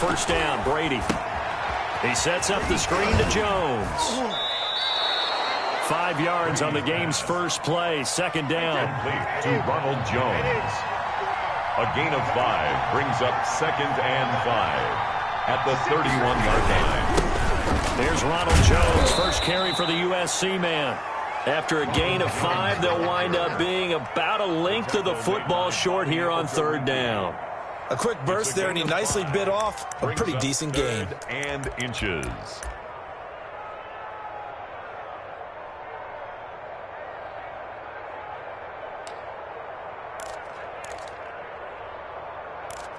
first down. Brady. He sets up the screen to Jones. 5 yards on the game's first play. Second down. To Ronald Jones. A gain of 5 brings up 2nd and 5 at the 31-yard line. There's Ronald Jones, first carry for the USC man. After a gain of 5, they'll wind up being about a length of the football short here on third down. A quick burst there, and he nicely bit off a pretty decent gain. And inches.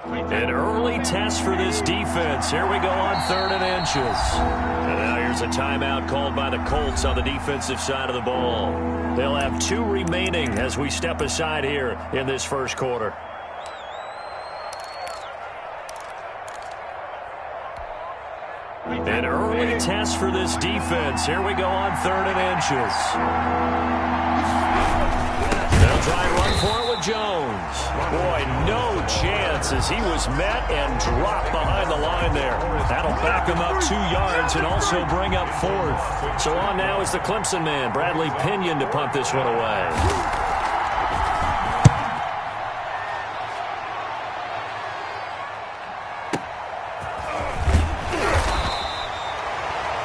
An early test for this defense. Here we go on 3rd and inches. And now here's a timeout called by the Colts on the defensive side of the ball. They'll have 2 remaining as we step aside here in this first quarter. An early test for this defense. Here we go on 3rd and inches. They'll try and run for it with Jones. Boy, no chance as he was met and dropped behind the line there. That'll back him up 2 yards and also bring up 4th. So on now is the Clemson man, Bradley Pinion, to punt this one away.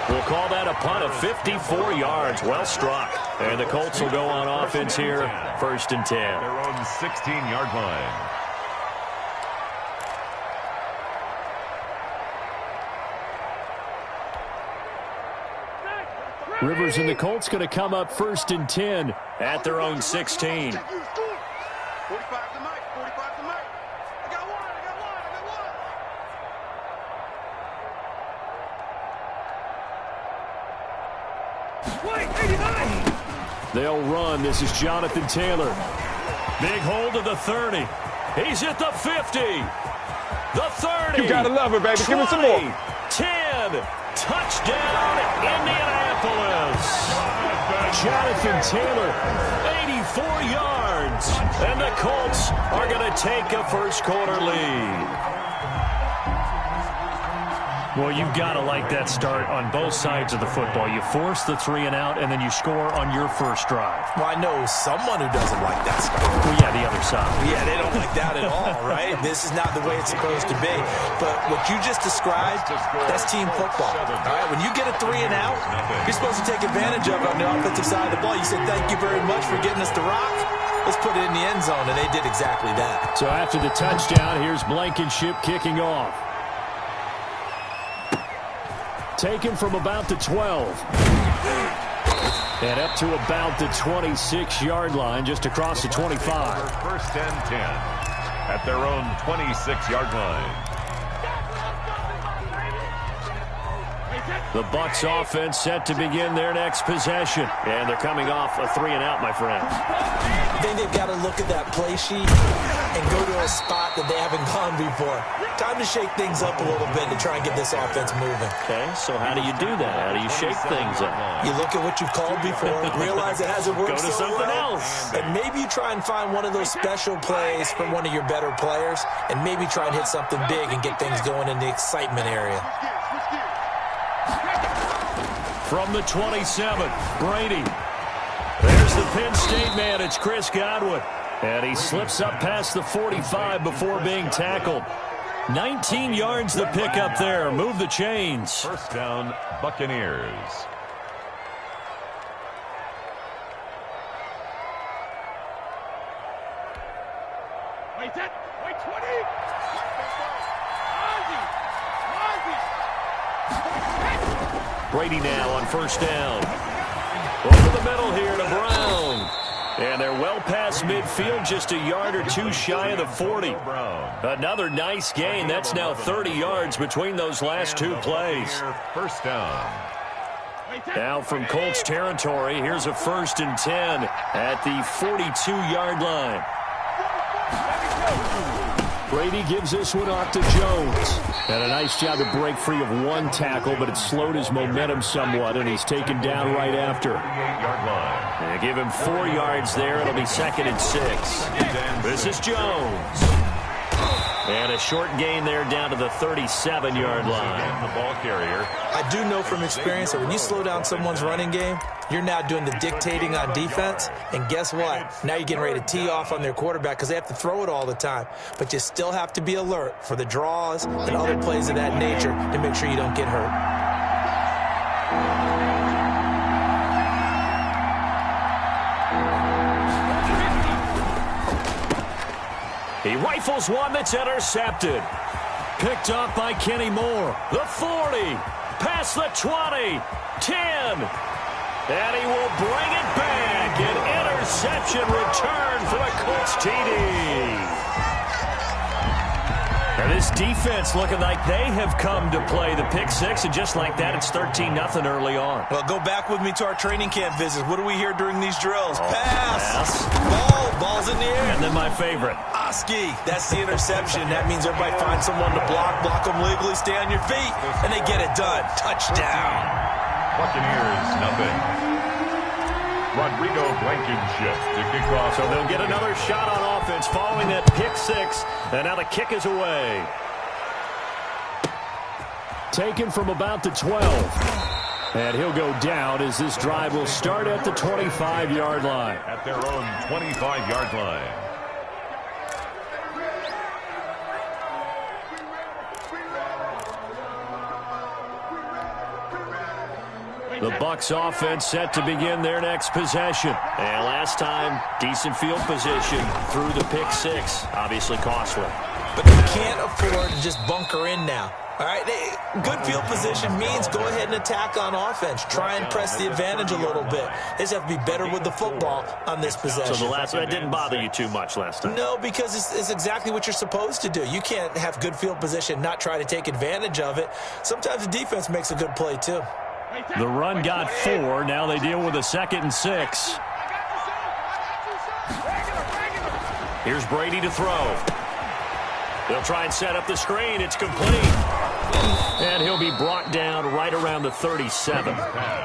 We'll call that a punt of 54 yards. Well struck. And the Colts will go on offense here, 1st and 10. Their own 16-yard line. Rivers and the Colts going to come up 1st and 10 at their own 16. 45 to Mike. 45 to Mike. I got one. They'll run. This is Jonathan Taylor. Big hold of the 30. He's at the 50. The 30. You gotta love it, baby. 20, Give me some more. 10. Touchdown, Indianapolis. Jonathan Taylor, 84 yards. And the Colts are going to take a first quarter lead. Well, you've got to like that start on both sides of the football. You force the 3 and out, and then you score on your first drive. Well, I know someone who doesn't like that start. Well, yeah, the other side. Yeah, they don't like that at all, right? This is not the way it's supposed to be. But what you just described, that's team football. All right, when you get a 3 and out, you're supposed to take advantage of it on the offensive side of the ball. You said, thank you very much for getting us the rock. Let's put it in the end zone, and they did exactly that. So after the touchdown, here's Blankenship kicking off. Taken from about the 12. And up to about the 26-yard line, just across the 25. 1st and 10 at their own 26-yard line. The Bucs offense set to begin their next possession. And they're coming off a 3 and out, my friend. I think they've got to look at that play sheet and go to a spot that they haven't gone before. Time to shake things up a little bit to try and get this offense moving. Okay, so how do you do that? How do you shake things up? You look at what you've called before, realize it hasn't worked Go to something else. and maybe you try and find one of those special plays from one of your better players, and maybe try and hit something big and get things going in the excitement area. From the 27, Brady. There's the Penn State man. It's Chris Godwin. And he slips up past the 45 before being tackled. 19 yards the pick up there. Move the chains. First down, Buccaneers. Wait, 20. Brady now on first down. Over the middle here to Brown. And they're well past midfield, just a yard or two shy of the 40. Another nice gain. That's now 30 yards between those last 2 plays. First down. Now from Colts territory, here's a 1st and 10 at the 42-yard line. Brady gives this one off to Jones. And a nice job to break free of 1 tackle, but it slowed his momentum somewhat, and he's taken down right after. And give him 4 yards there. It'll be 2nd and 6. This is Jones. And a short gain there down to the 37-yard line. The ball carrier. I do know from experience that when you slow down someone's running game, you're now doing the dictating on defense. And guess what? Now you're getting ready to tee off on their quarterback because they have to throw it all the time. But you still have to be alert for the draws and other plays of that nature to make sure you don't get hurt. He rifles one that's intercepted. Picked up by Kenny Moore. The 40. Past the 20. 10. And he will bring it back. An interception return for a Colts TD. And this defense looking like they have come to play the pick six, and just like that, it's 13-0 early on. Well, go back with me to our training camp visits. What do we hear during these drills? Pass. Ball's in the air. And then my favorite. Oski, that's the interception. That means everybody finds someone to block them legally, stay on your feet, and they get it done. Touchdown. Buccaneers, nothing. Rodrigo Blankenship to kick off. So they'll get another shot on offense following that pick six. And now the kick is away. Taken from about the 12. And he'll go down as this drive will start at the 25-yard line. At their own 25-yard line. The Bucs offense set to begin their next possession. And last time, decent field position through the pick six. Obviously costly. But they can't afford to just bunker in now. All right, good field position means go ahead and attack on offense. Try and press the advantage a little bit. They just have to be better with the football on this possession. So the last one didn't bother you too much last time? No, because it's exactly what you're supposed to do. You can't have good field position, not try to take advantage of it. Sometimes the defense makes a good play, too. The run got 4. Now they deal with a 2nd and 6. Here's Brady to throw. They'll try and set up the screen. It's complete. And he'll be brought down right around the 37.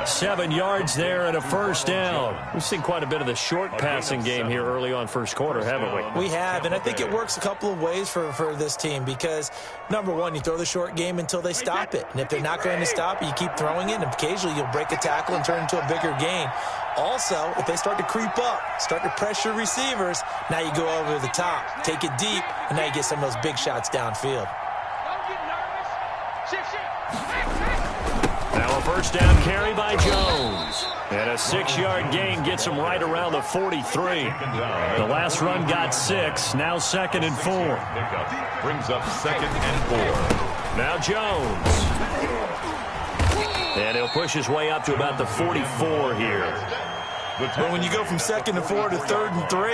7 yards there and a first down. We've seen quite a bit of the short passing game here early on first quarter, haven't we? We have, and I think it works a couple of ways for this team because, number one, you throw the short game until they stop it. And if they're not going to stop it, you keep throwing it, and occasionally you'll break a tackle and turn into a bigger gain. Also, if they start to creep up, start to pressure receivers, now you go over the top, take it deep, and now you get some of those big shots downfield. Now a first down carry by Jones. And a 6-yard gain gets him right around the 43. The last run got 6. Now 2nd and 4. Brings up 2nd and 4. Now Jones. And he'll push his way up to about the 44 here. But when you go from 2nd and 4 to 3rd and 3,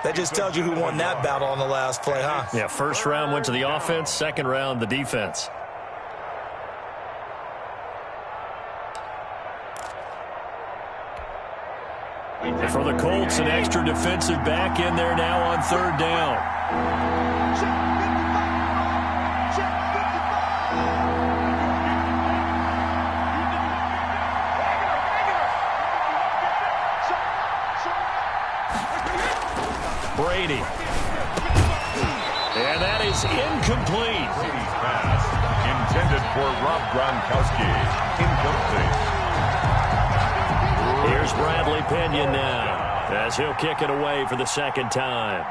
that just tells you who won that battle on the last play, huh? Yeah, first round went to the offense, second round the defense. And for the Colts, an extra defensive back in there now on 3rd down. Brady. And that is incomplete. Pass intended for Rob Gronkowski. Incomplete. Here's Bradley Pinion now as he'll kick it away for the 2nd time.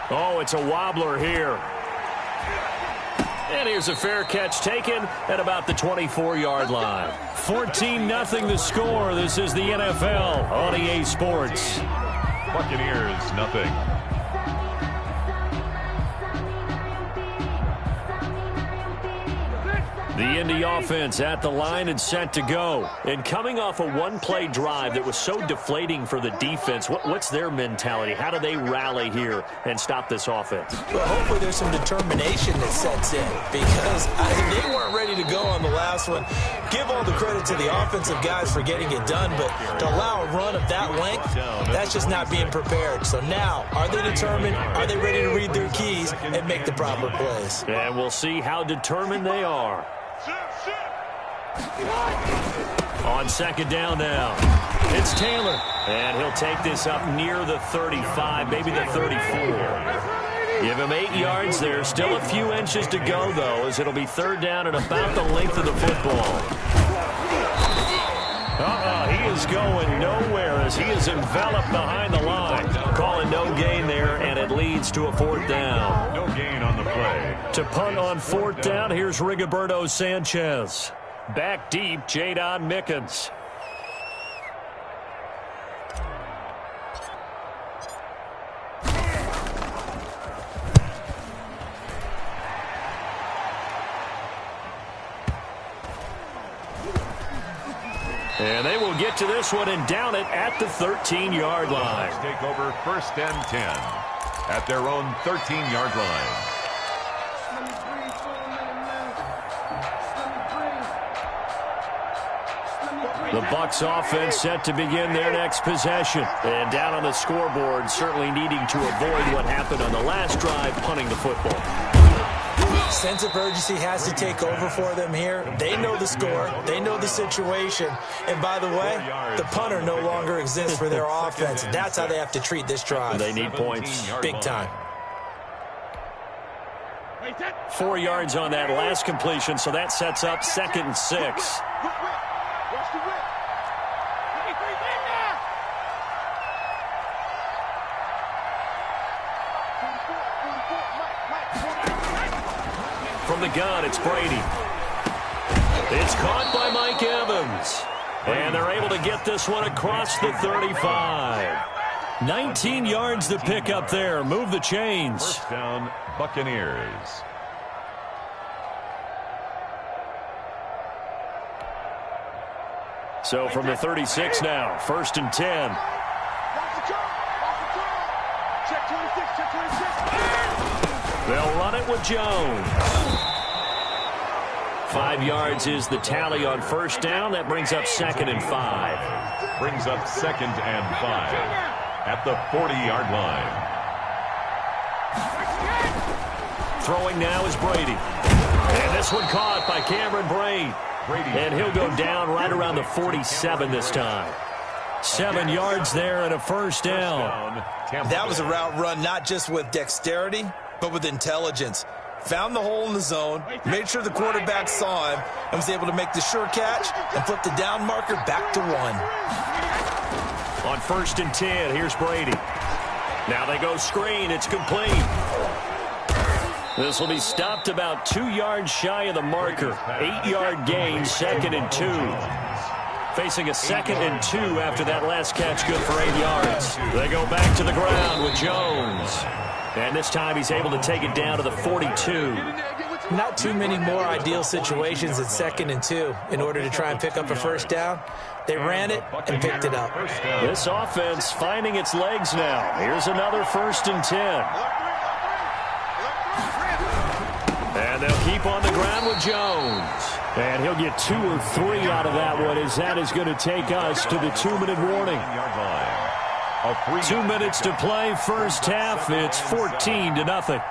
Oh, it's a wobbler here. And here's a fair catch taken at about the 24-yard line. 14-0 the score. This is the NFL on EA Sports. Buccaneers, nothing. The Indy offense at the line and set to go. And coming off a one-play drive that was so deflating for the defense, what's their mentality? How do they rally here and stop this offense? Well, hopefully there's some determination that sets in because they weren't ready to go on the last one. Give all the credit to the offensive guys for getting it done, but to allow a run of that length, that's just not being prepared. So now, are they determined? Are they ready to read their keys and make the proper plays? And we'll see how determined they are. On 2nd down now, it's Taylor. And he'll take this up near the 35, maybe the 34. Give him 8 yards there. Still a few inches to go, though, as it'll be third down and about the length of the football. He is going nowhere as he is enveloped behind the line. Calling no gain there, and it leads to a fourth down. No gain on the play. To punt on fourth down, here's Rigoberto Sanchez. Back deep, Jadon Mickens. And they will get to this one and down it at the 13-yard line. Take over first and 10 at their own 13-yard line. The Bucs offense set to begin their next possession. And down on the scoreboard, certainly needing to avoid what happened on the last drive, punting the football. Sense of urgency has to take over for them here. They know the score. They know the situation. And by the way, the punter no longer exists for their offense. That's how they have to treat this drive. They need points. Big time. 4 yards on that last completion, so that sets up 2nd and 6. From the gun, it's Brady. It's caught by Mike Evans. And they're able to get this one across the 35. 19 yards to pick up there. Move the chains. First down, Buccaneers. So from the 36 now, 1st and 10. They'll run it with Jones. 5 yards is the tally on first down. That brings up 2nd and 5. Brings up 2nd and 5 at the 40-yard line. Throwing now is Brady. And this one caught by Cameron Brate. And he'll go down right around the 47 this time. 7 yards there and a first down. That was a route run not just with dexterity, but with intelligence. Found the hole in the zone, made sure the quarterback saw him, and was able to make the sure catch and flip the down marker back to 1. On 1st and 10, here's Brady. Now they go screen. It's complete. This will be stopped about 2 yards shy of the marker. 8-yard gain, 2nd and 2. Facing a 2nd and 2 after that last catch, good for 8 yards. They go back to the ground with Jones. And this time he's able to take it down to the 42. Not too many more ideal situations at 2nd and 2 in order to try and pick up a first down. They ran it and picked it up. This offense finding its legs now. Here's another 1st and 10. And they'll keep on the ground with Jones. And he'll get 2 or 3 out of that one, as that is going to take us to the 2-minute warning. 2 minutes to play, first half. It's 14-0.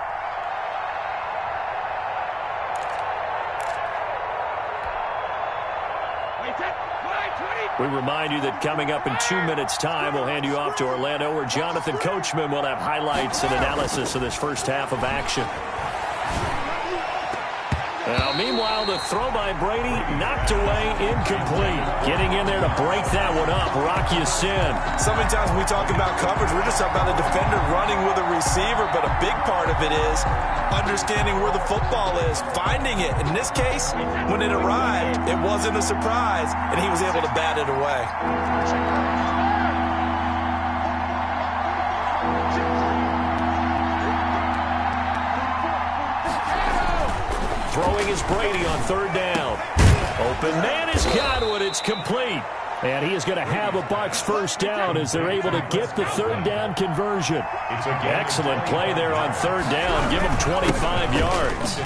We remind you that coming up in 2 minutes' time, we'll hand you off to Orlando, where Jonathan Coachman will have highlights and analysis of this first half of action. Now, meanwhile, the throw by Brady knocked away, incomplete. Getting in there to break that one up, Rocky Sin. So many times when we talk about coverage, we're just talking about a defender running with a receiver, but a big part of it is understanding where the football is, finding it. In this case, when it arrived, it wasn't a surprise, and he was able to bat it away. Throwing is Brady on 3rd down. Open man has got one. It's complete. And he is going to have a Bucs first down as they're able to get the 3rd down conversion. Excellent play there on 3rd down. Give him 25 yards.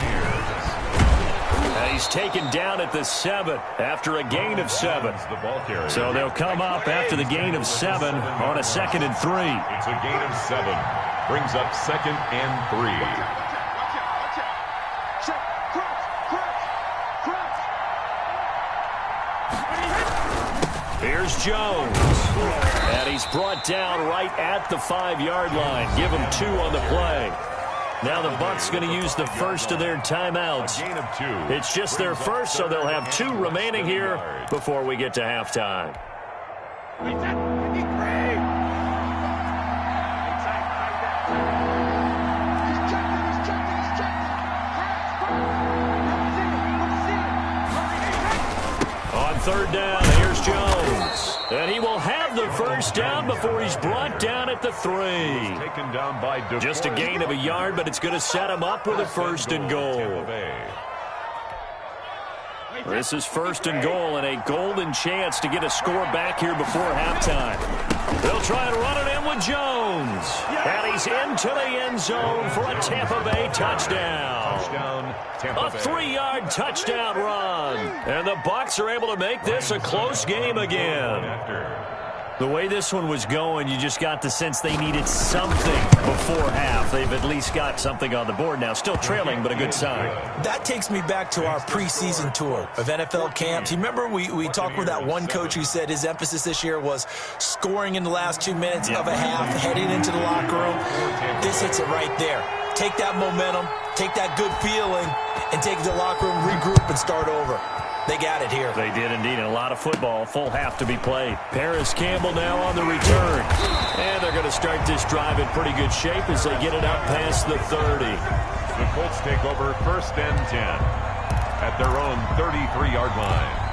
And he's taken down at the 7 after a gain of 7. So they'll come up after the gain of 7 on a 2nd and 3. It's a gain of 7. Brings up 2nd and 3. Here's Jones. And he's brought down right at the 5-yard line. Give him 2 on the play. Now the Bucs going to use the first of their timeouts. Gain of 2. It's just their first, so they'll have 2 remaining here before we get to halftime. On third down, here's Jones. And he will have the first down before he's brought down at the 3. Taken down by Just a gain of a yard, but it's going to set him up with a first and goal. This is first and goal and a golden chance to get a score back here before halftime. They'll try and run it in with Jones. And he's into the end zone for a Tampa Bay touchdown. A 3-yard touchdown run. And the Bucs are able to make this a close game again. The way this one was going, you just got the sense they needed something before half. They've at least got something on the board now. Still trailing, but a good sign. That takes me back to our preseason tour of NFL camps. You remember we talked with that one coach who said his emphasis this year was scoring in the last 2 minutes of a half, heading into the locker room. This hits it right there. Take that momentum, take that good feeling, and take it to the locker room, regroup, and start over. They got it here. They did indeed. And a lot of football, full half to be played. Paris Campbell now on the return. And they're going to start this drive in pretty good shape as they get it up past the 30. The Colts take over first and 10 at their own 33-yard line.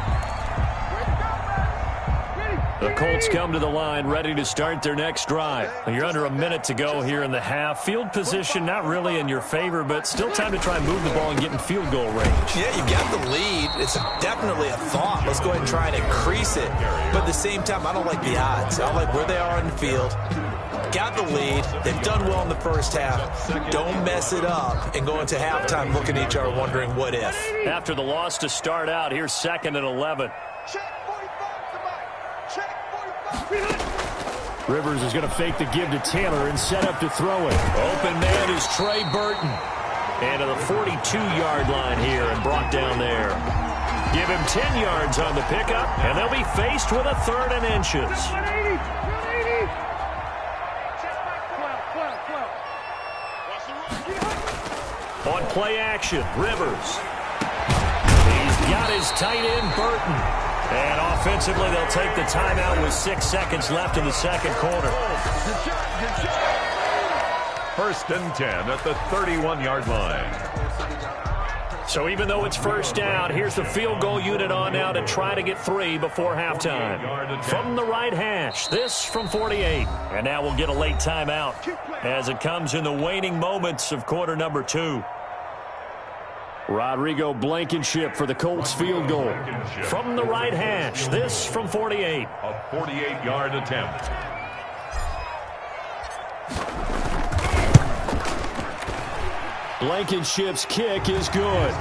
The Colts come to the line ready to start their next drive. You're under a minute to go here in the half. Field position not really in your favor, but still time to try and move the ball and get in field goal range. Yeah, you got the lead. It's definitely a thought. Let's go ahead and try and increase it. But at the same time, I don't like the odds. I don't like where they are on the field. Got the lead. They've done well in the first half. Don't mess it up and go into halftime looking at each other wondering what if. After the loss to start out, here's 2nd and 11. Rivers is going to fake the give to Taylor and set up to throw it. Open man is Trey Burton. And to the 42-yard line here and brought down there. Give him 10 yards on the pickup, and they'll be faced with a 3rd and inches. On play action, Rivers. He's got his tight end, Burton. And offensively, they'll take the timeout with 6 seconds left in the second quarter. First and 10 at the 31-yard line. So even though it's first down, here's the field goal unit on now to try to get 3 before halftime. From the right hash, this from 48. And now we'll get a late timeout as it comes in the waning moments of quarter number 2. Rodrigo Blankenship for the Colts field goal. From the right hash, this from 48. A 48-yard attempt. Blankenship's kick is good.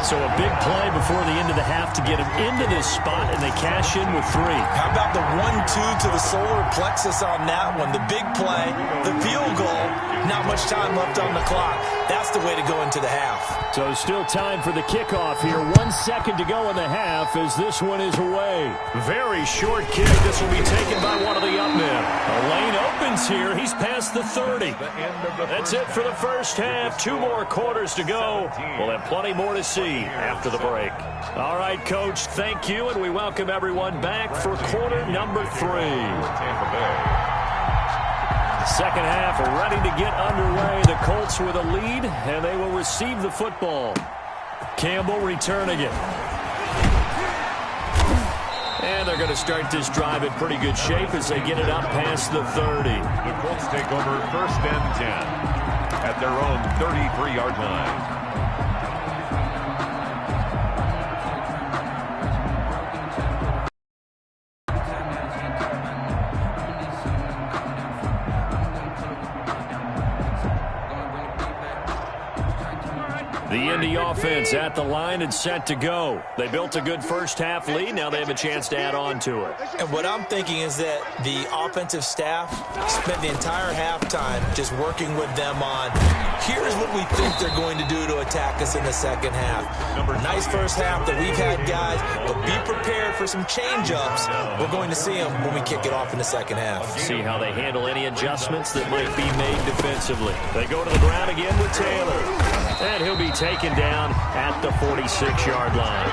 So a big play before the end of the half to get him into this spot, and they cash in with 3. How about the 1-2 to the solar plexus on that one? The big play, the field goal, not much time left on the clock. That's the way to go into the half. So still time for the kickoff here. 1 second to go in the half as this one is away. Very short kick. This will be taken by one of the up men. A lane opens here. He's past the 30. That's it for the first half. 2 more quarters to go. We'll have plenty more to see after the break. All right, Coach, thank you, and we welcome everyone back for quarter number 3. Second half ready to get underway. The Colts with a lead, and they will receive the football. Campbell returning it. And they're going to start this drive in pretty good shape as they get it up past the 30. The Colts take over first and 10 at their own 33-yard line. The Indy offense at the line and set to go. They built a good first-half lead. Now they have a chance to add on to it. And what I'm thinking is that the offensive staff spent the entire halftime just working with them on, here's what we think they're going to do to attack us in the second half. Nice first half that we've had, guys, but be prepared for some change-ups. We're going to see them when we kick it off in the second half. See how they handle any adjustments that might be made defensively. They go to the ground again with Taylor. And he'll be taken down at the 46-yard line.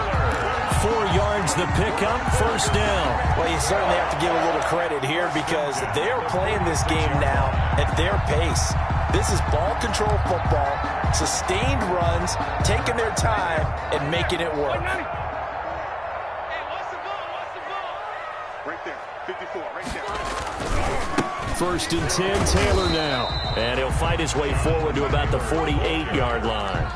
4 yards the pickup, first down. Well, you certainly have to give a little credit here because they're playing this game now at their pace. This is ball control football, sustained runs, taking their time and making it work. Hey, what's the ball? What's the ball? Right there, 54, right there. First and 10, Taylor now. And he'll fight his way forward to about the 48-yard line.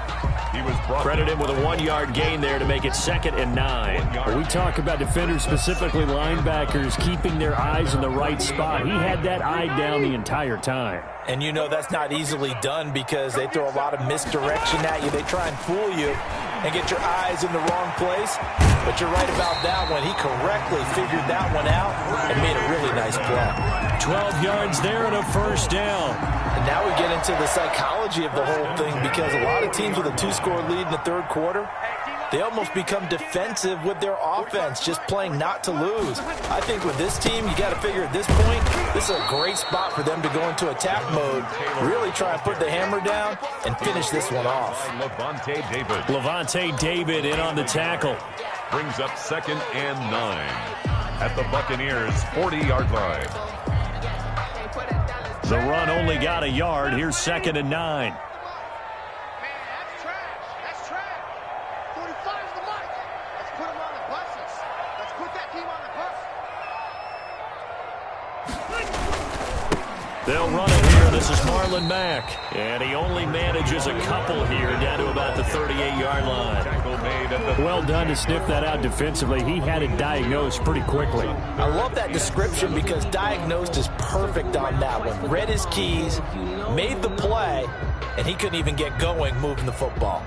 He was Credit him with a 1-yard gain there to make it 2nd and 9. We talk about defenders, specifically linebackers, keeping their eyes in the right spot. He had that eye down the entire time. And you know that's not easily done because they throw a lot of misdirection at you. They try and fool you and get your eyes in the wrong place. But you're right about that one. He correctly figured that one out and made a really nice play. 12 yards there and a first down. And now we get into the psychology of the whole thing because a lot of teams with a 2-score lead in the third quarter, they almost become defensive with their offense, just playing not to lose. I think with this team, you got to figure at this point, this is a great spot for them to go into attack mode, really try and put the hammer down and finish this one off. Levante David in on the tackle. Brings up 2nd and 9 at the Buccaneers' 40-yard line. The run only got a yard. Here's 2nd and 9. Man, that's trash. That's trash. 45's the mic. Let's put them on the buses. Let's put that team on the bus. They'll run it here. This is Marlon Mack. And he only manages a couple here down to about the 38-yard line. Well done to sniff that out defensively. He had it diagnosed pretty quickly. I love that description because diagnosed is perfect on that one. Read his keys, made the play, and he couldn't even get going moving the football.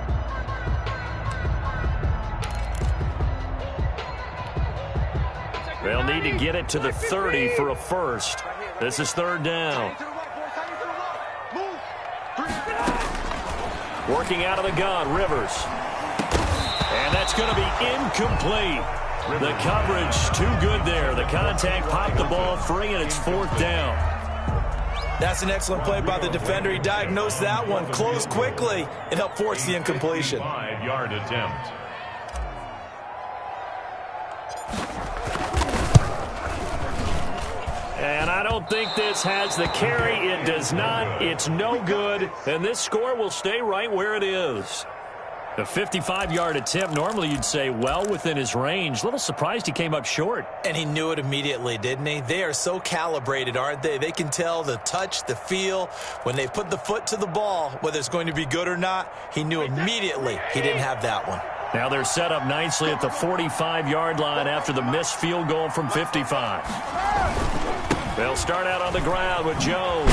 They'll need to get it to the 30 for a first. This is 3rd down. Working out of the gun, Rivers. And that's going to be incomplete. The coverage too good there. The contact popped the ball free, and it's 4th down. That's an excellent play by the defender. He diagnosed that one, closed quickly, and helped force the incompletion. 5-yard attempt. And I don't think this has the carry. It does not. It's no good. And this score will stay right where it is. A 55-yard attempt, normally you'd say well within his range. A little surprised he came up short. And he knew it immediately, didn't he? They are so calibrated, aren't they? They can tell the touch, the feel. When they put the foot to the ball, whether it's going to be good or not, he knew immediately he didn't have that one. Now they're set up nicely at the 45-yard line after the missed field goal from 55. They'll start out on the ground with Jones.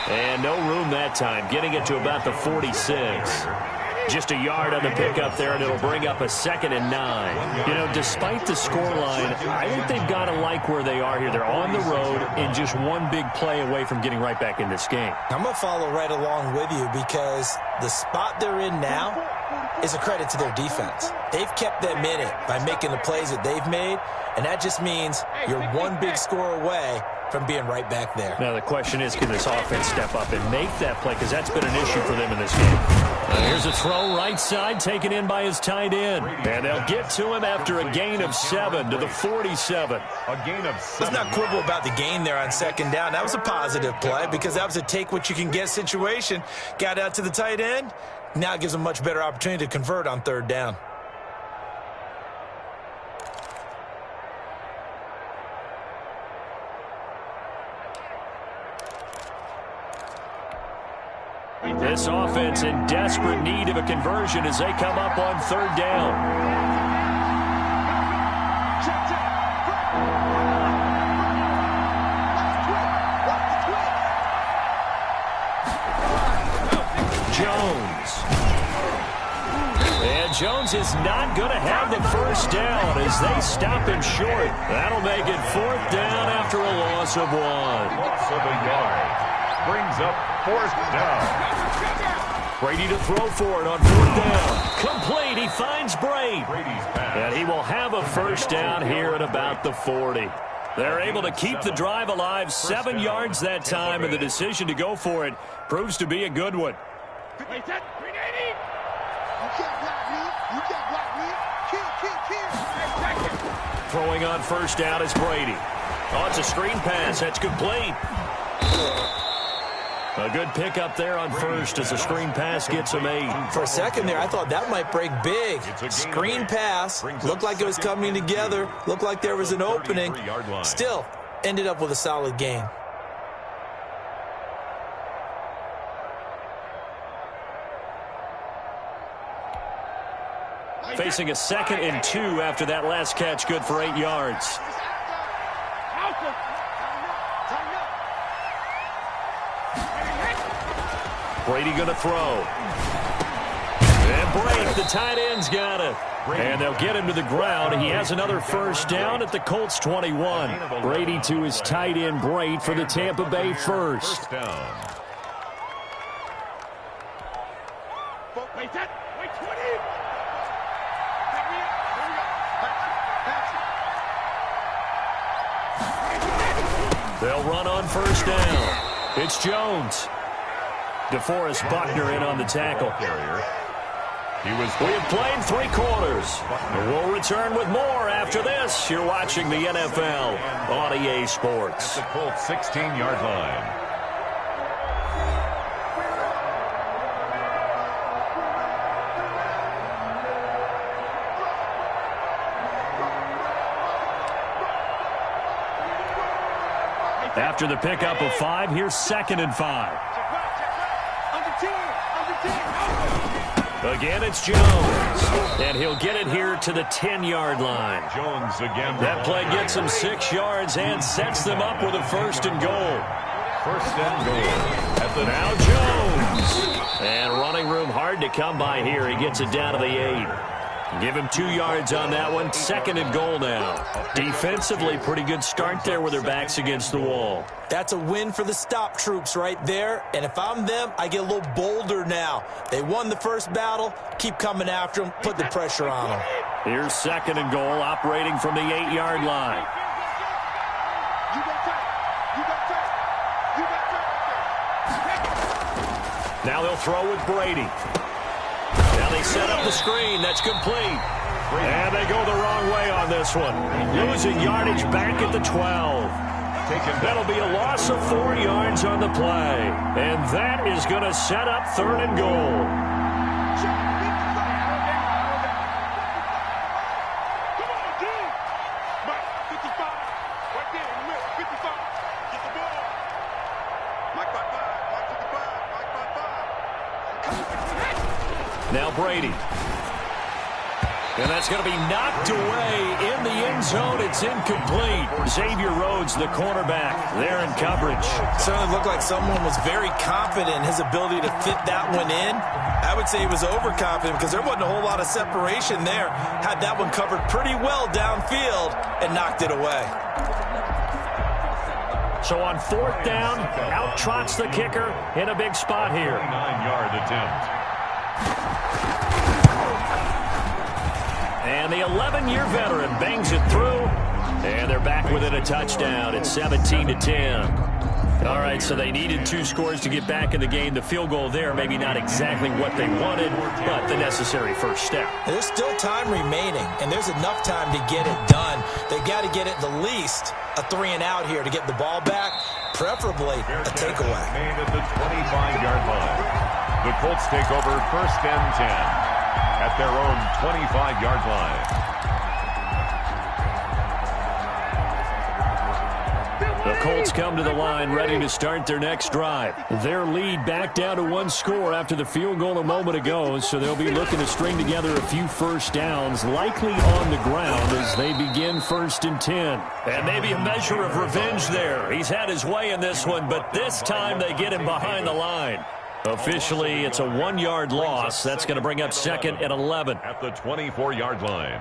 And no room that time, getting it to about the 46. Just a yard on the pickup there, and it'll bring up a 2nd and 9. You know, despite the scoreline, I think they've got to like where they are here. They're on the road and just one big play away from getting right back in this game. I'm going to follow right along with you because the spot they're in now is a credit to their defense. They've kept them in it by making the plays that they've made, and that just means you're one big score away from being right back there. Now the question is, can this offense step up and make that play? Because that's been an issue for them in this game. Here's a throw right side, taken in by his tight end. And they'll get to him after a gain of 7 to the 47. A gain of 7. Let's not quibble about the gain there on 2nd down. That was a positive play because that was a take-what-you-can-get situation. Got out to the tight end. Now it gives them a much better opportunity to convert on 3rd down. This offense in desperate need of a conversion as they come up on 3rd down. Jones. And Jones is not going to have the first down as they stop him short. That'll make it 4th down after a loss of 1. Loss of a yard. Brings up 4th down. Brady to throw for it on 4th down. Complete. He finds Brady. Brady's pass. And he will have a first down here at about the 40. They're able to keep the drive alive. 7 yards that time, and the decision to go for it proves to be a good one. Throwing on first down is Brady. Oh, it's a screen pass. That's complete. A good pickup there on first as the screen pass gets him 8. For a second there, I thought that might break big. Screen pass. Looked like it was coming together. Looked like there was an opening. Still, ended up with a solid gain. Facing a 2nd and 2 after that last catch, good for 8 yards. Brady going to throw. And break. The tight end's got it. And they'll get him to the ground. He has another first down at the Colts 21. Brady to his tight end, Braid, for the Tampa Bay first. First down. They'll run on first down. It's Jones. DeForest Buckner in on the tackle. We have played 3 quarters. We'll return with more after this. You're watching the NFL on EA Sports. At the Colts 16-yard line. After the pickup of 5, here's 2nd and 5. Again, it's Jones. And he'll get it here to the 10-yard line. Jones again. That play gets him 6 yards and sets them up with a 1st and goal. 1st and goal. At the now Jones. And running room hard to come by here. He gets it down to the 8. Give him 2 yards on that one. 2nd and goal now. Defensively, pretty good start there with their backs against the wall. That's a win for the stop troops right there. And if I'm them, I get a little bolder now. They won the first battle. Keep coming after them. Put the pressure on them. Here's 2nd and goal, operating from the 8-yard line. Now they'll throw with Brady. Now they set up the screen. That's complete. And they go the wrong way on this one. Losing yardage back at the 12. That'll be a loss of 4 yards on the play. And that is going to set up 3rd and goal. Now Brady. And that's going to be knocked away in the end zone. It's incomplete. Xavier Rhodes, the cornerback, there in coverage. Certainly looked like someone was very confident in his ability to fit that one in. I would say he was overconfident because there wasn't a whole lot of separation there. Had that one covered pretty well downfield and knocked it away. So on 4th down, out trots the kicker in a big spot here. 9-yard attempt. And the 11-year veteran bangs it through. And they're back within a touchdown. It's 17-10. All right, so they needed 2 scores to get back in the game. The field goal there, maybe not exactly what they wanted, but the necessary first step. There's still time remaining, and there's enough time to get it done. They got to get it the least a 3-and-out here to get the ball back, preferably a takeaway. Made at the 25-yard line. The Colts take over 1st and 10 at their own 25-yard line. The Colts come to the line ready to start their next drive. Their lead back down to 1 score after the field goal a moment ago, so they'll be looking to string together a few first downs, likely on the ground as they begin 1st and 10. And maybe a measure of revenge there. He's had his way in this one, but this time they get him behind the line. Officially, it's a 1-yard loss. That's going to bring up 2nd and 11. At the 24-yard line.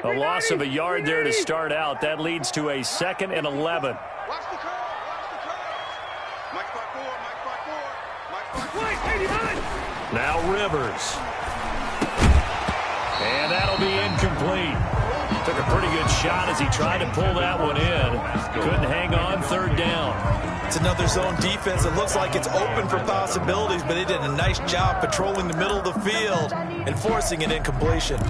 A loss of a yard there to start out. That leads to a 2nd and 11. Watch the curve. Watch the curve. Mike 5-4. Now Rivers. And that'll be incomplete. Took a pretty good shot as he tried to pull that one in. Couldn't hang on, 3rd down. It's another zone defense. It looks like it's open for possibilities, but they did a nice job patrolling the middle of the field and forcing an incompletion.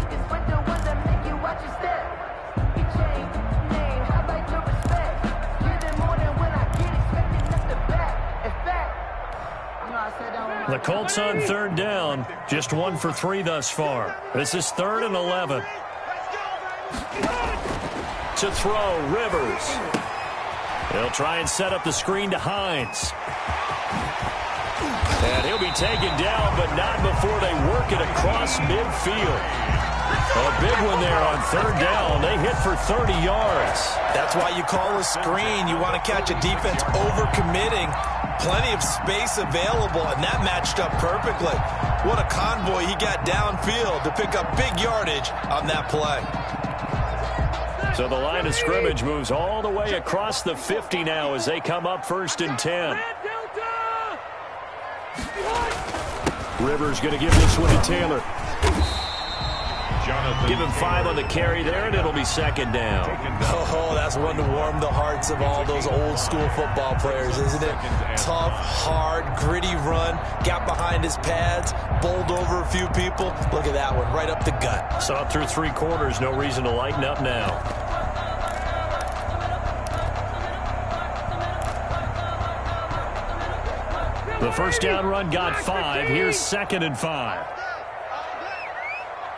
The Colts on 3rd down, just 1 for 3 thus far. This is 3rd and 11. To throw, Rivers. They'll try and set up the screen to Hines. And he'll be taken down, but not before they work it across midfield. A big one there on 3rd down. They hit for 30 yards. That's why you call a screen. You want to catch a defense overcommitting. Plenty of space available, and that matched up perfectly. What a convoy he got downfield to pick up big yardage on that play. So the line of scrimmage moves all the way across the 50 now as they come up 1st and 10. Rivers going to give this one to Taylor. Give him 5 on the carry there, and it'll be 2nd down. Oh, that's one to warm the hearts of all those old school football players, isn't it? Tough, hard, gritty run, got behind his pads, bowled over a few people. Look at that one, right up the gut. Saw through 3 quarters, no reason to lighten up now. The first down run got 5. Here's 2nd and 5.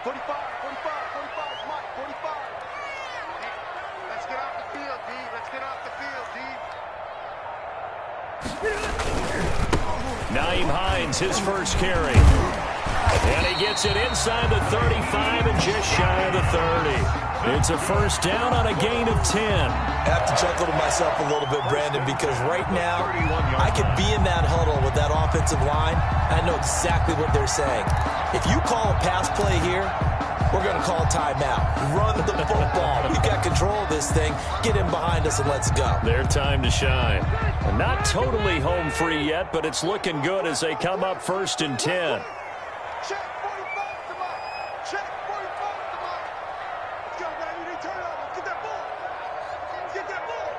45, Mike, 45. Let's get off the field, D. Let's get off the field, D. Naeem Hines, his first carry. And he gets it inside the 35 and just shy of the 30. It's a first down on a gain of 10. I have to chuckle to myself a little bit, Brandon, because right now I could be in that huddle with that offensive line. I know exactly what they're saying. If you call a pass play here, we're going to call a timeout. Run the football. We've got control of this thing. Get in behind us and let's go. Their time to shine. Not totally home free yet, but it's looking good as they come up 1st and 10. Check 45 to Mike. Check 45 to Mike. Let's go, baby. They turn over. Let's get that ball. Let's get that ball.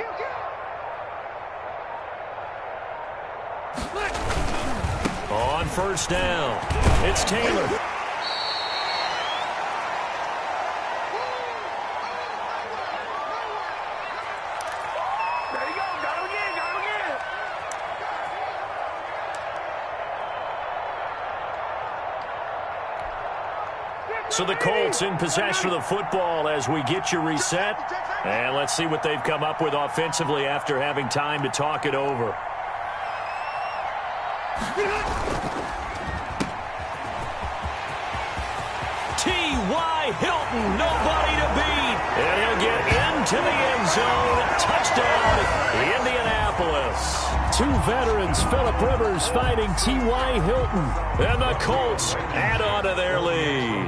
Kill. On 1st down, it's Taylor. There you go. Got him again. So the Colts in possession of the football as we get you reset. And let's see what they've come up with offensively after having time to talk it over. T.Y. Hilton, nobody to beat. And he'll get into the end zone. Touchdown, Indianapolis. 2 veterans, Phillip Rivers fighting T.Y. Hilton. And the Colts add on to their lead.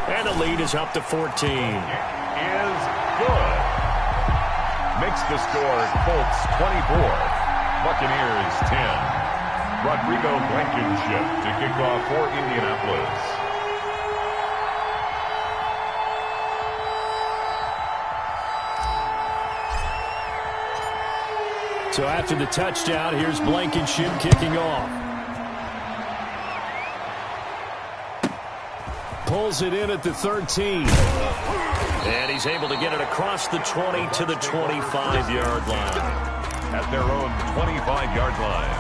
And the lead is up to 14. Is good. Makes the score Colts 24. Buccaneers 10. Rodrigo Blankenship to kick off for Indianapolis. So after the touchdown, here's Blankenship kicking off. Pulls it in at the 13. And he's able to get it across the 20 to the 25-yard line. At their own 25-yard line.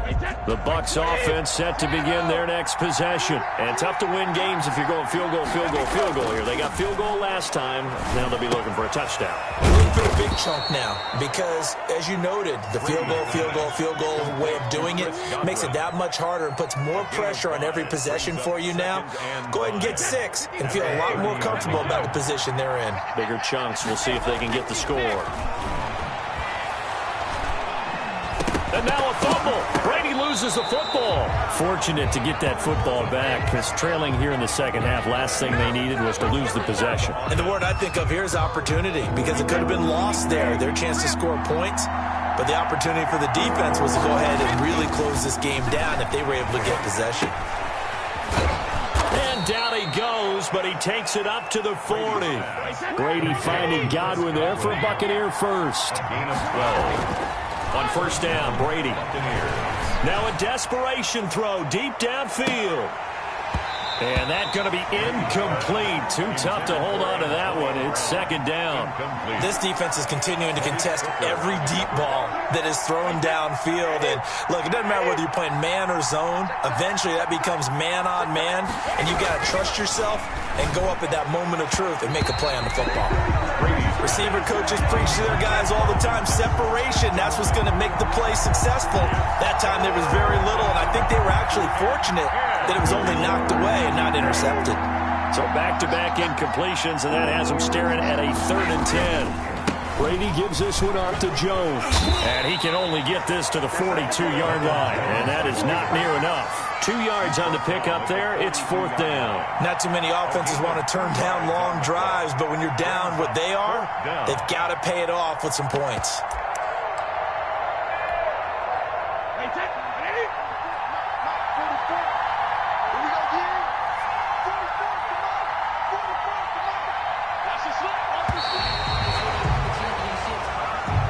Hey, The Bucs offense set to begin their next possession. And tough to win games if you're going field goal here. They got field goal last time. Now they'll be looking for a touchdown. Looking for a big chunk now because, as you noted, the field goal way of doing it makes it that much harder and puts more pressure on every possession for you now. Go ahead and get 6 and feel a lot more comfortable about the position they're in. Bigger chunks. We'll see if they can get the score. And now a fumble. Brady loses the football. Fortunate to get that football back because trailing here in the second half, last thing they needed was to lose the possession. And the word I think of here is opportunity because it could have been lost there, their chance to score points. But the opportunity for the defense was to go ahead and really close this game down if they were able to get possession. And down he goes, but he takes it up to the 40. Brady finding Godwin there for a Buccaneer first. Gain of 12. On first down, Brady. Now a desperation throw deep downfield. And that's going to be incomplete. Too tough to hold on to that one. It's second down. This defense is continuing to contest every deep ball that is thrown downfield. And, look, it doesn't matter whether you're playing man or zone. Eventually, that becomes man on man. And you've got to trust yourself and go up at that moment of truth and make a play on the football. Receiver coaches preach to their guys all the time. Separation, that's what's going to make the play successful. That time there was very little, and I think they were actually fortunate that it was only knocked away and not intercepted. So back-to-back incompletions, and that has them staring at a 3rd and 10. Brady gives this one off to Jones. And he can only get this to the 42-yard line, and that is not near enough. 2 yards on the pickup there. It's 4th down. Not too many offenses want to turn down long drives, but when you're down what they are, they've got to pay it off with some points.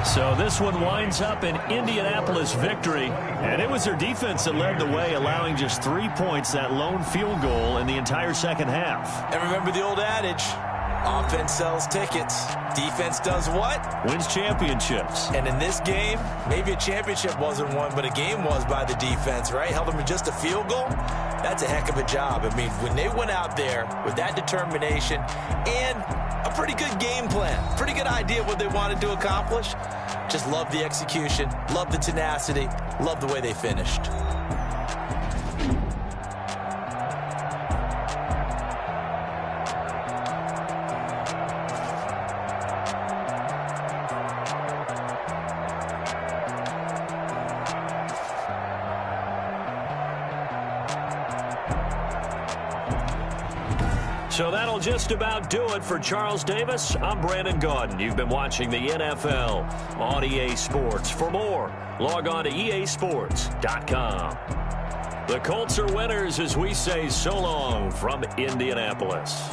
So this one winds up an Indianapolis victory, and it was their defense that led the way, allowing just 3 points, that lone field goal in the entire second half. And remember the old adage, offense sells tickets, defense does what? Wins championships. And in this game, maybe a championship wasn't won, but a game was by the defense, right? Held them to just a field goal. That's a heck of a job. I mean, when they went out there with that determination and a pretty good game plan, pretty good idea of what they wanted to accomplish, just love the execution, love the tenacity, love the way they finished. So that'll just about do it for Charles Davis. I'm Brandon Gaudin. You've been watching the NFL on EA Sports. For more, log on to easports.com. The Colts are winners as we say so long from Indianapolis.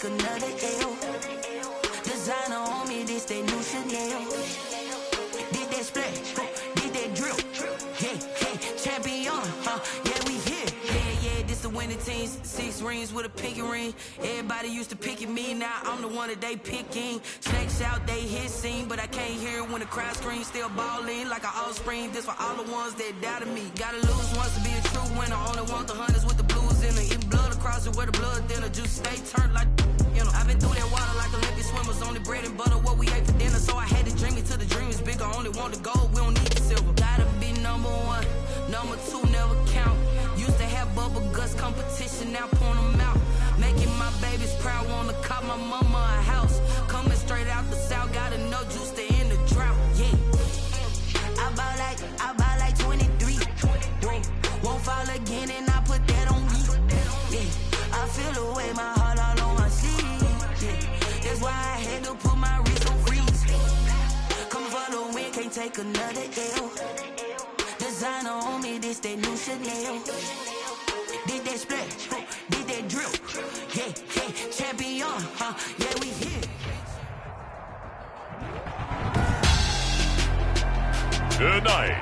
take another L. Designer on me, this they new Chanel. Did that splash, did that drill. Yeah, champion, yeah, we here. Yeah, this the winning team. 6 rings with a pinky ring. Everybody used to pick at me, now I'm the one that they picking. Snakes out, they hit scene, but I can't hear it when the crowd screams. Still balling like an offspring. This for all the ones that doubted me. Gotta lose once to be a true winner. Only want the hunters with the blues in it. Eat blood across it where the blood thinner. Juice stay turned like, you know. I've been through that water like Olympic swimmers. Only bread and butter, what we ate for dinner. So I had to dream it till the dream is bigger. Only want the gold, we don't need the silver. Gotta be number 1, number 2 never count. Used to have bubble guts competition, now point them out. Making my babies proud, wanna cop my mama a house. Coming straight out the south, gotta know juice to end the drought. Yeah, I bought like 23. Whoa, won't fall again, and I put that on me. Yeah, I feel the way, my heart all on my sleeve. Yeah, that's why I had to put my wrist on freeze. Come for the win, can't take another L. Designer on me, this that new Chanel. Did that splash, did that drill. Yeah, champion, yeah, we here. Tonight,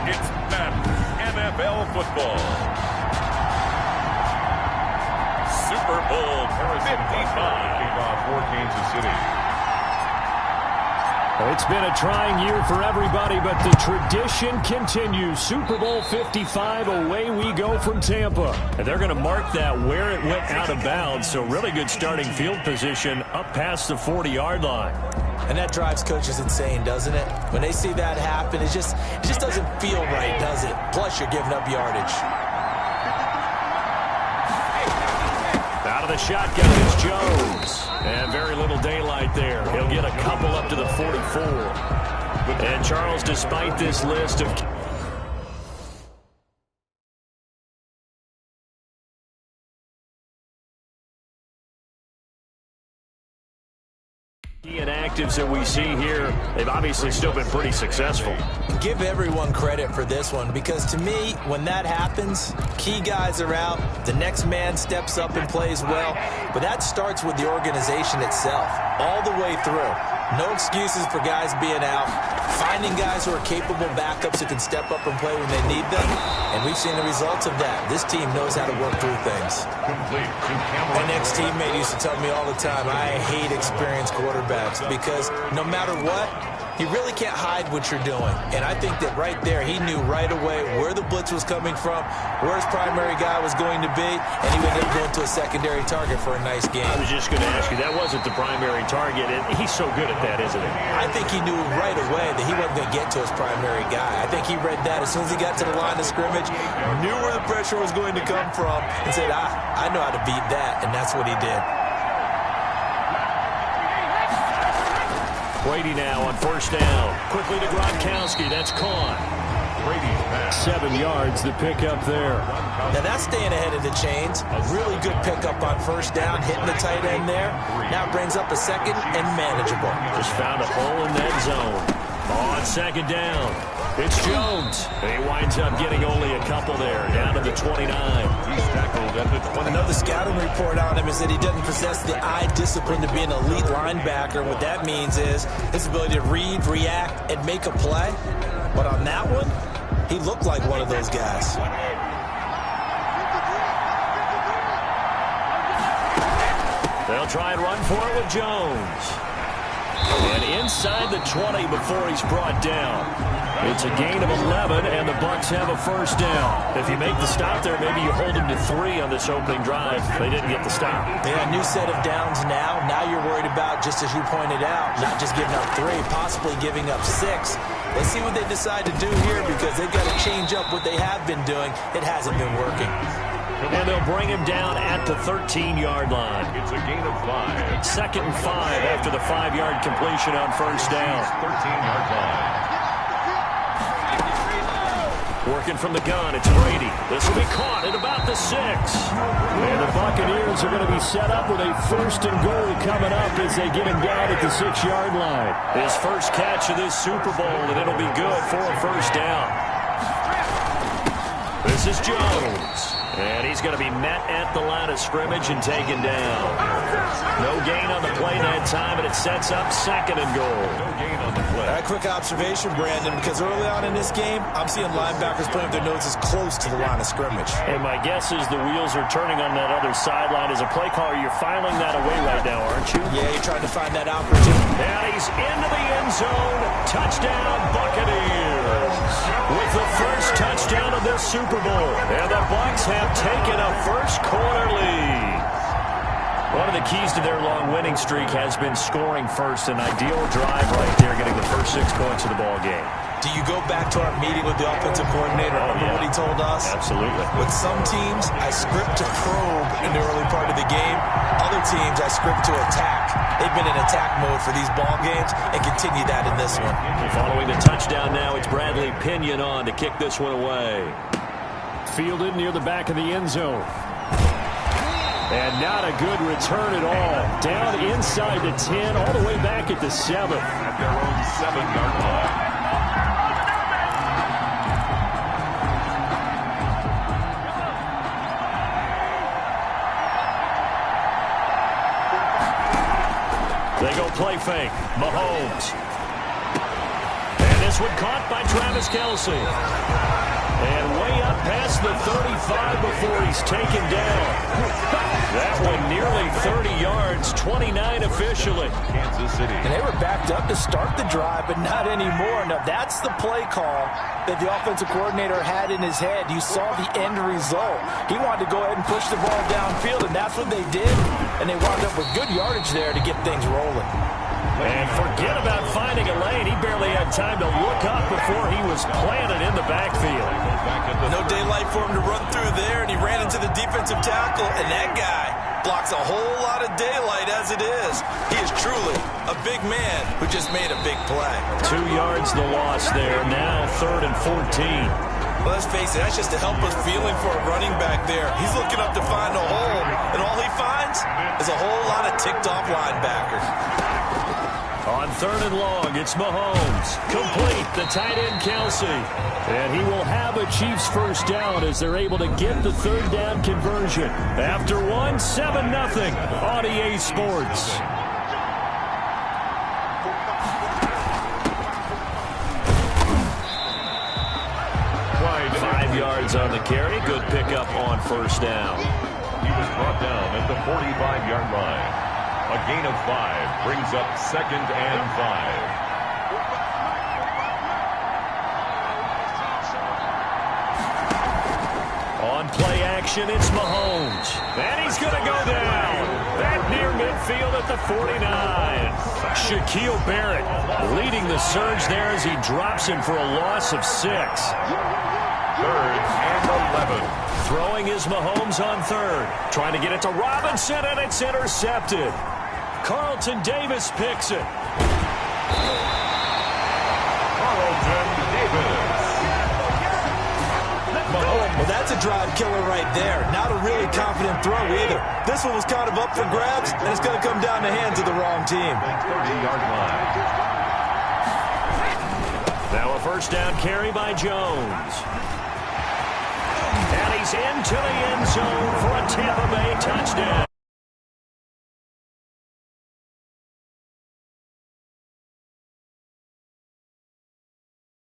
it's Madden NFL football. Super Bowl 55 kickoff for Kansas City. It's been a trying year for everybody, but the tradition continues. Super Bowl 55, away we go from Tampa. And they're going to mark that where it went out of bounds, so really good starting field position up past the 40-yard line. And that drives coaches insane, doesn't it? When they see that happen, it just doesn't feel right, does it? Plus, you're giving up yardage. Out of the shotgun is Jones. And very little daylight there. He'll get a couple up to the 44. And Charles, despite this list of key inactives that we see here, they've obviously still been pretty successful. Give everyone credit for this one, because to me, when that happens, key guys are out, the next man steps up and plays well, but that starts with the organization itself, all the way through. No excuses for guys being out, finding guys who are capable backups who can step up and play when they need them, and we've seen the results of that. This team knows how to work through things. My next teammate used to tell me all the time, I hate experienced quarterbacks, because no matter what, you really can't hide what you're doing. And I think that right there, he knew right away where the blitz was coming from, where his primary guy was going to be, and he ended up going to a secondary target for a nice game. I was just going to ask you, that wasn't the primary target, and he's so good at that, isn't he? I think he knew right away that he wasn't going to get to his primary guy. I think he read that as soon as he got to the line of scrimmage, knew where the pressure was going to come from, and said, I know how to beat that, and that's what he did. Brady now on first down. Quickly to Gronkowski. That's caught. 7 yards, the pickup there. Now that's staying ahead of the chains. A really good pickup on first down, hitting the tight end there. Now it brings up a second and manageable. Just found a hole in that zone. On second down, it's Jones. And he winds up getting only a couple there, down to the 29. He's tackled at the 20. I know the scouting report on him is that he doesn't possess the eye discipline to be an elite linebacker. What that means is his ability to read, react, and make a play. But on that one, he looked like one of those guys. They'll try and run for it with Jones. And inside the 20 before he's brought down. It's a gain of 11, and the Bucs have a first down. If you make the stop there, maybe you hold them to 3 on this opening drive. They didn't get the stop. Yeah, new set of downs now. Now you're worried about, just as you pointed out, not just giving up 3, possibly giving up 6. Let's see what they decide to do here, because they've got to change up what they have been doing. It hasn't been working. And they'll bring him down at the 13-yard line. It's a gain of 5. Second and 5 after the 5-yard completion on first down. 13-yard line. Working from the gun, it's Brady. This will be caught at about the 6. And the Buccaneers are going to be set up with a first and goal coming up as they get him down at the 6-yard line. His first catch of this Super Bowl, and it'll be good for a first down. This is Jones. And he's going to be met at the line of scrimmage and taken down. No gain on the play that time, and it sets up 2nd and goal. No gain on the play. A quick observation, Brandon, because early on in this game, I'm seeing linebackers putting their noses close to the line of scrimmage. And my guess is the wheels are turning on that other sideline. As a play caller, you're filing that away right now, aren't you? Yeah, you're trying to find that opportunity. And he's into the end zone. Touchdown, Buccaneers. With the first touchdown of this Super Bowl. And the Bucs have taken a first-quarter lead. One of the keys to their long winning streak has been scoring first. An ideal drive right there, getting the first 6 points of the ball game. Do you go back to our meeting with the offensive coordinator? Remember what he told us? Absolutely. With some teams, I script to probe in the early part of the game. Other teams, I script to attack. They've been in attack mode for these ball games and continue that in this one. Following the touchdown now, it's Bradley Pinion on to kick this one away. Fielded near the back of the end zone. And not a good return at all. Down inside the 10, all the way back at the 7. At their own 7-yard line. They go play fake. Mahomes. And this one caught by Travis Kelce. And way up past the 35 before he's taken down. That one nearly 30 yards, 29 officially. Kansas City. And they were backed up to start the drive, but not anymore. Now, that's the play call that the offensive coordinator had in his head. You saw the end result. He wanted to go ahead and push the ball downfield, and that's what they did. And they wound up with good yardage there to get things rolling. And forget about finding a lane. He barely had time to look up before he was planted in the backfield. No daylight for him to run through there, and he ran into the defensive tackle, and that guy blocks a whole lot of daylight as it is. He is truly a big man who just made a big play. 2 yards the loss there. Now 3rd and 14. Well, let's face it, that's just a helpless feeling for a running back there. He's looking up to find a hole, and all he finds is a whole lot of ticked-off linebackers. On 3rd and long, it's Mahomes. Complete, the tight end Kelce. And he will have a Chiefs first down as they're able to get the 3rd down conversion. After 7-0 on EA Sports. Wide. 5 yards on the carry. Good pickup on first down. He was brought down at the 45-yard line. A gain of 5 brings up 2nd and 5. On play action, it's Mahomes. And he's going to go down. Back near midfield at the 49. Shaquille Barrett leading the surge there as he drops him for a loss of 6. 3rd and 11. Throwing is Mahomes on 3rd. Trying to get it to Robinson, and it's intercepted. Carlton Davis picks it. Carlton Davis. Well, that's a drive killer right there. Not a really confident throw either. This one was kind of up for grabs, and it's going to come down the hands of the wrong team. 30-yard line. Now a first down carry by Jones. And he's into the end zone for a Tampa Bay touchdown.